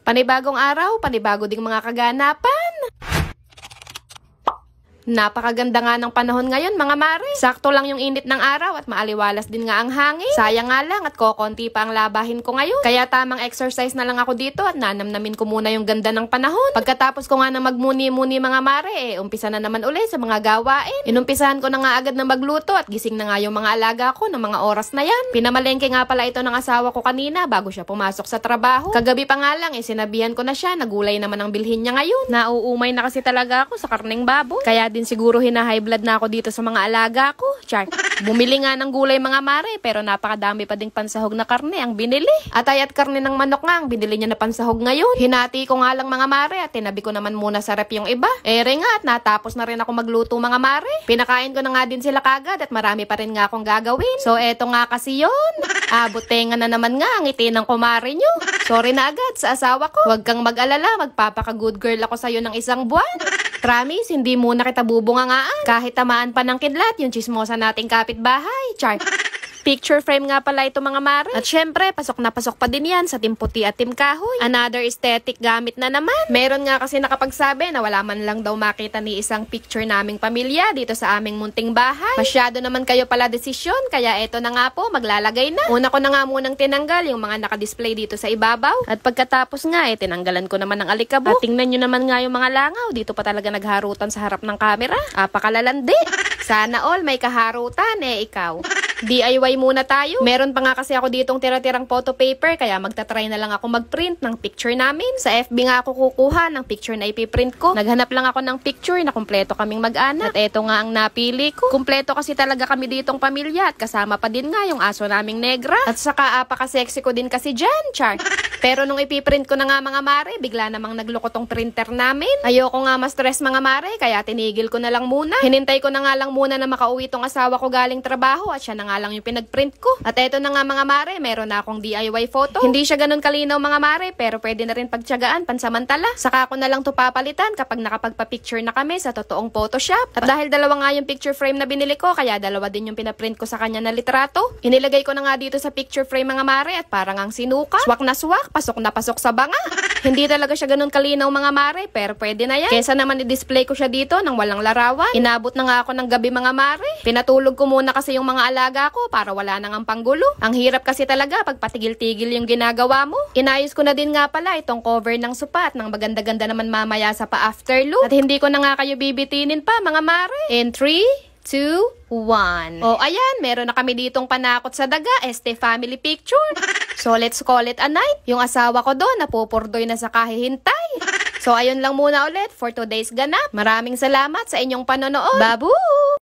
Panibagong araw, panibago ding mga kaganapan. Napakaganda nga ng panahon ngayon mga mare. Sakto lang yung init ng araw at maaliwalas din nga ang hangin. Sayang nga lang at kokonti pa ang labahin ko ngayon. Kaya tamang exercise na lang ako dito at nanamnamin ko muna yung ganda ng panahon. Pagkatapos ko nga na magmuni-muni mga mare, umpisa na naman ulit sa mga gawain. Inumpisahan ko na nga agad na magluto at gising na nga yung mga alaga ko ng mga oras na yan. Pinamalengke nga pala ito ng asawa ko kanina bago siya pumasok sa trabaho. Kagabi pa nga lang sinabihan ko na siya, nagulay naman ang bilhin niya ngayon. Nauumay na kasi talaga ako sa karneng baboy. Kaya din siguro hina-high blood na ako dito sa mga alaga ko. Char. Bumili nga ng gulay mga mare pero napakadami pa ding pansahog na karne ang binili. Atay at karne ng manok nga ang binili niya na pansahog ngayon. Hinati ko nga lang mga mare at tinabi ko naman muna sa rep yung iba. Ere nga at natapos na rin ako magluto mga mare. Pinakain ko na nga din sila kagad at marami pa rin nga akong gagawin. So eto nga kasi yun. Butenga na naman nga ang ngiti ng kumare nyo. Sorry na agad sa asawa ko. Huwag kang mag-alala, magpapaka-good girl ako sa'yo ng isang buwan. Promise, hindi muna kita bubungangaan. Kahit tamaan pa ng kidlat, yung chismosa nating kapitbahay. Char. Picture frame nga pala ito mga mare. At syempre, pasok na pasok pa din yan sa Team Puti at Team Kahoy. Another aesthetic gamit na naman. Meron nga kasi nakapagsabi na wala man lang daw makita ni isang picture naming pamilya dito sa aming munting bahay. Masyado naman kayo pala desisyon, kaya eto na nga po, maglalagay na. Una ko na nga munang tinanggal yung mga nakadisplay dito sa ibabaw. At pagkatapos nga, tinanggalan ko naman ng alikabok. At tingnan nyo naman nga yung mga langaw. Dito pa talaga nagharutan sa harap ng camera. Apakalalandi. Sana all may kaharutan ikaw. DIY muna tayo. Meron pa nga kasi ako ditong tira-tirang photo paper kaya magta-try na lang ako mag-print ng picture namin. Sa FB nga ako kukuha ng picture na ipiprint ko. Naghanap lang ako ng picture na kumpleto kaming mag-anak. At eto nga ang napili ko. Kumpleto kasi talaga kami ditong pamilya at kasama pa din nga yung aso naming negra. At saka apaka-sexy ko din kasi dyan, char. Pero nung ipiprint ko na nga mga mare, bigla namang nagluko tong printer namin. Ayoko nga ma-stress mga mare kaya tinigil ko na lang muna. Hinintay ko na nga lang muna na makauwi tong asawa ko galing trabaho at siya na nga lang yung pinagprint ko. At eto na nga mga mare, meron na akong DIY photo. Hindi siya ganun kalinaw mga mare, pero pwede na rin pagtiyagaan pansamantala. Saka ko na lang to papalitan kapag nakapagpa-picture na kami sa totoong Photoshop. At dahil dalawa nga yung picture frame na binili ko, kaya dalawa din yung pinaprint ko sa kanya na litrato. Inilagay ko na nga dito sa picture frame mga mare at parang ang sinuka. Swak na swak, pasok na pasok sa banga. Hindi talaga siya ganun kalinaw mga mare, pero pwede na yan. Kesa naman i-display ko siya dito nang walang larawan. Inabot na nga ako ng gabi mga mare. Pinatulog ko muna kasi yung mga alaga ko para wala nang ang panggulo. Ang hirap kasi talaga pag patigil-tigil yung ginagawa mo. Inayos ko na din nga pala itong cover ng supat ng maganda-ganda naman mamaya sa pa-afterlook. At hindi ko na nga kayo bibitinin pa mga mare. In 3, 2, 1. O ayan, meron na kami ditong panakot sa daga, family picture. So let's call it a night. Yung asawa ko doon, napupurdoy na sa kahihintay. So ayun lang muna ulit for today's ganap. Maraming salamat sa inyong panonood. Babu!